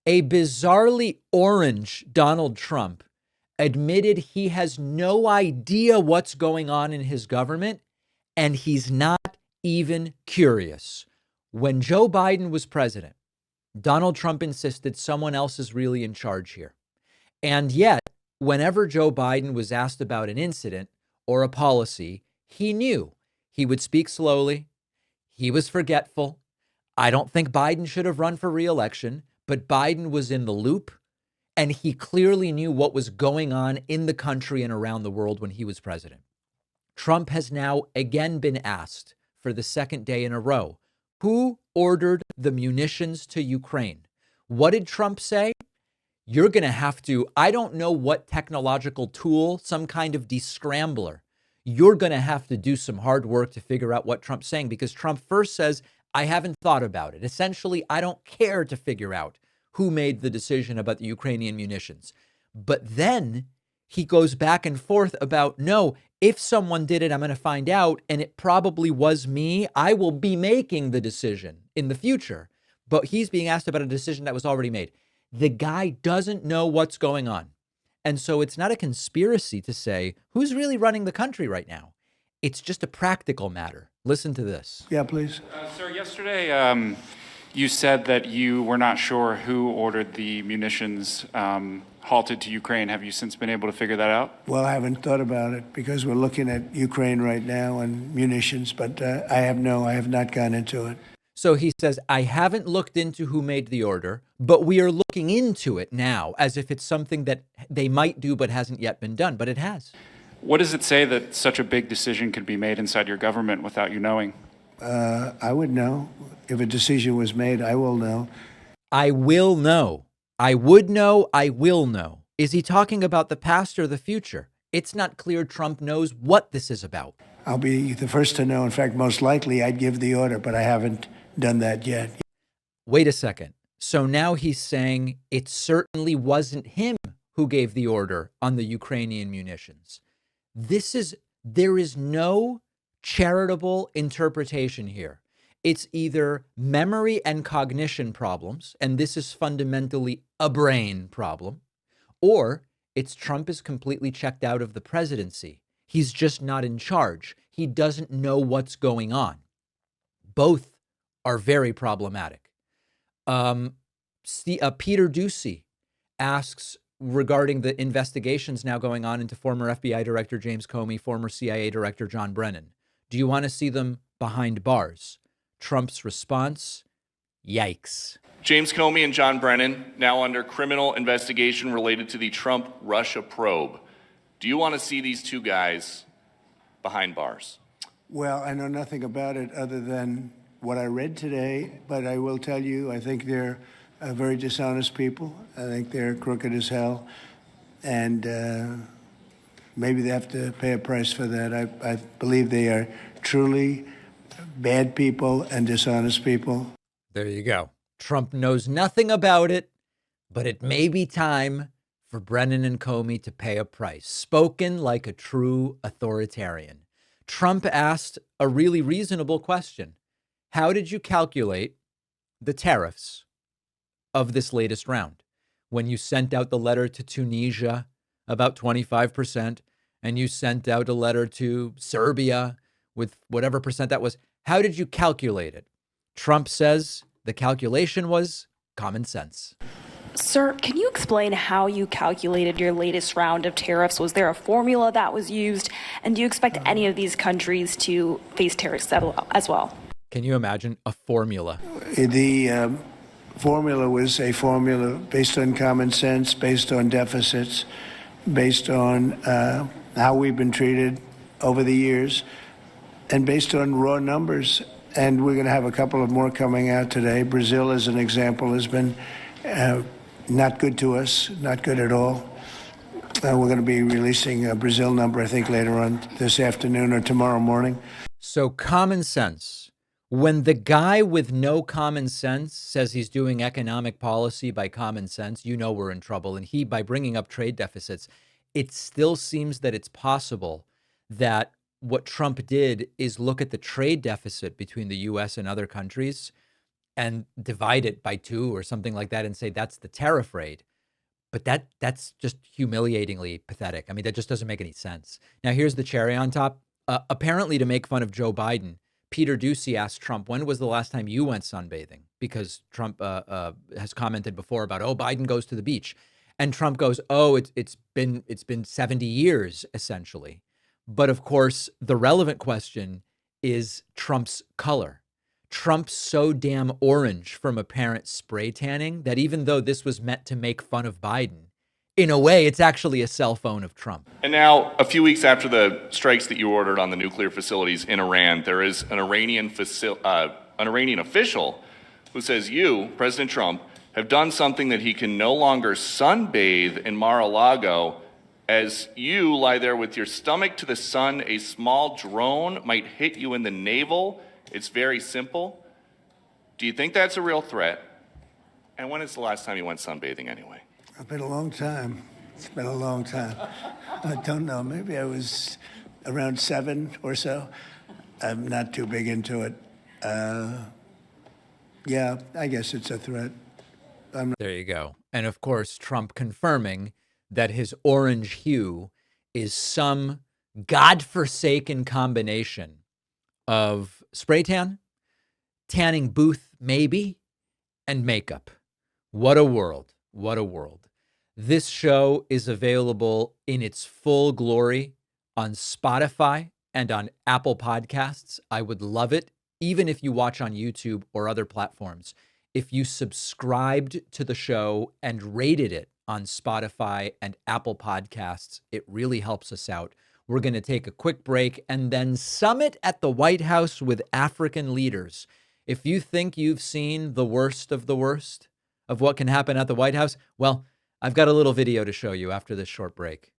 A bizarrely orange Donald Trump admitted he has no idea what's going on in his government, and he's not even curious. When Joe Biden was president, Donald Trump insisted someone else is really in charge here. And yet, whenever Joe Biden was asked about an incident or a policy, he knew he would speak slowly. He was forgetful. I don't think Biden should have run for re-election, but Biden was in the loop, and he clearly knew what was going on in the country and around the world when he was president. Trump has now again been asked for the second day in a row, who ordered the munitions to Ukraine? What did Trump say? You're going to have to, I don't know what technological tool, some kind of descrambler. You're going to have to do some hard work to figure out what Trump's saying, because Trump first says, I haven't thought about it. Essentially, I don't care to figure out who made the decision about the Ukrainian munitions. But then he goes back and forth about, no, if someone did it, I'm going to find out. And it probably was me. I will be making the decision in the future. But he's being asked about a decision that was already made. The guy doesn't know what's going on. And so it's not a conspiracy to say who's really running the country right now. It's just a practical matter. Listen to this. Yeah, please. Sir, yesterday you said that you were not sure who ordered the munitions halted to Ukraine. Have you since been able to figure that out? Well, I haven't thought about it because we're looking at Ukraine right now and munitions, but I have not gone into it. So he says, I haven't looked into who made the order, but we are looking into it now as if it's something that they might do but hasn't yet been done, but it has. What does it say that such a big decision could be made inside your government without you knowing? I would know. If a decision was made, I will know. I will know. I would know. I will know. Is he talking about the past or the future? It's not clear Trump knows what this is about. I'll be the first to know. In fact, most likely I'd give the order, but I haven't done that yet. Wait a second. So now he's saying it certainly wasn't him who gave the order on the Ukrainian munitions. There is no charitable interpretation here. It's either memory and cognition problems, and this is fundamentally a brain problem, or it's Trump is completely checked out of the presidency. He's just not in charge. He doesn't know what's going on. Both are very problematic. Peter Doocy asks regarding the investigations now going on into former FBI Director James Comey, former CIA Director John Brennan. Do you want to see them behind bars? Trump's response, yikes. James Comey and John Brennan now under criminal investigation related to the Trump-Russia probe. Do you want to see these two guys behind bars? Well, I know nothing about it other than what I read today, but I will tell you, I think they're very dishonest people. I think they're crooked as hell, and maybe they have to pay a price for that. I believe they are truly bad people and dishonest people. There you go. Trump knows nothing about it, but it may be time for Brennan and Comey to pay a price. Spoken like a true authoritarian. Trump asked a really reasonable question. How did you calculate the tariffs of this latest round? When you sent out the letter to Tunisia about 25%, and you sent out a letter to Serbia with whatever percent that was, how did you calculate it? Trump says the calculation was common sense. Sir, can you explain how you calculated your latest round of tariffs? Was there a formula that was used? And do you expect any of these countries to face tariffs as well? Can you imagine a formula? The formula was a formula based on common sense, based on deficits, based on how we've been treated over the years, and based on raw numbers. And we're going to have a couple of more coming out today. Brazil, as an example, has been not good to us, not good at all. We're going to be releasing a Brazil number, I think, later on this afternoon or tomorrow morning. So common sense. When the guy with no common sense says he's doing economic policy by common sense, you know we're in trouble. And he, by bringing up trade deficits, it still seems that it's possible that what Trump did is look at the trade deficit between the U.S. and other countries and divide it by 2 or something like that and say that's the tariff rate. But that's just humiliatingly pathetic. I mean, that just doesn't make any sense. Now, here's the cherry on top. Apparently, to make fun of Joe Biden, Peter Doocy asked Trump, when was the last time you went sunbathing? Because Trump has commented before about, oh, Biden goes to the beach. And Trump goes, oh, it's been 70 years, essentially. But of course, the relevant question is Trump's color. Trump's so damn orange from apparent spray tanning that even though this was meant to make fun of Biden, in a way, it's actually a cell phone of Trump. And now, a few weeks after the strikes that you ordered on the nuclear facilities in Iran, there is an Iranian official who says you, President Trump, have done something that he can no longer sunbathe in Mar-a-Lago. As you lie there with your stomach to the sun, a small drone might hit you in the navel. It's very simple. Do you think that's a real threat? And when is the last time you went sunbathing anyway? It's been a long time. It's been a long time. I don't know. Maybe I was around 7 or so. I'm not too big into it. Yeah, I guess it's a threat. There you go. And of course, Trump confirming that his orange hue is some godforsaken combination of spray tan, tanning booth maybe, and makeup. What a world. What a world. This show is available in its full glory on Spotify and on Apple Podcasts. I would love it, even if you watch on YouTube or other platforms. If you subscribed to the show and rated it on Spotify and Apple Podcasts, it really helps us out. We're going to take a quick break and then summit at the White House with African leaders. If you think you've seen the worst of what can happen at the White House, well, I've got a little video to show you after this short break.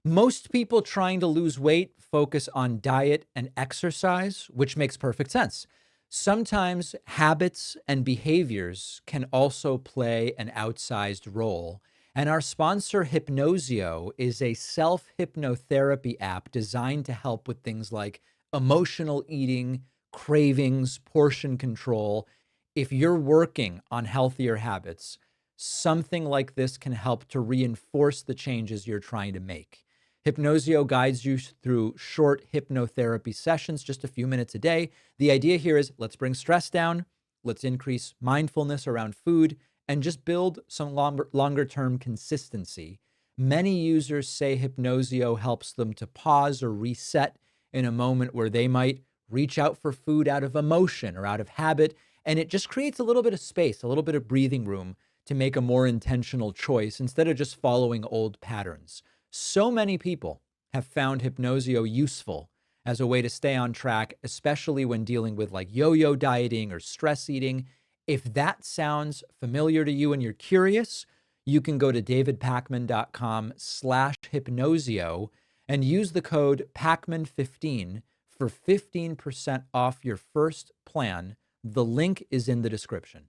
Most people trying to lose weight focus on diet and exercise, which makes perfect sense. Sometimes habits and behaviors can also play an outsized role. And our sponsor, Hypnosio, is a self-hypnotherapy app designed to help with things like emotional eating, cravings, portion control. If you're working on healthier habits, something like this can help to reinforce the changes you're trying to make. Hypnosio guides you through short hypnotherapy sessions, just a few minutes a day. The idea here is let's bring stress down, let's increase mindfulness around food, and just build some longer-term consistency. Many users say Hypnosio helps them to pause or reset in a moment where they might reach out for food out of emotion or out of habit, and it just creates a little bit of space, a little bit of breathing room to make a more intentional choice instead of just following old patterns. So many people have found Hypnosio useful as a way to stay on track, especially when dealing with like yo-yo dieting or stress eating. If that sounds familiar to you and you're curious, you can go to davidpakman.com/hypnosio and use the code PAKMAN15 for 15% off your first plan. The link is in the description.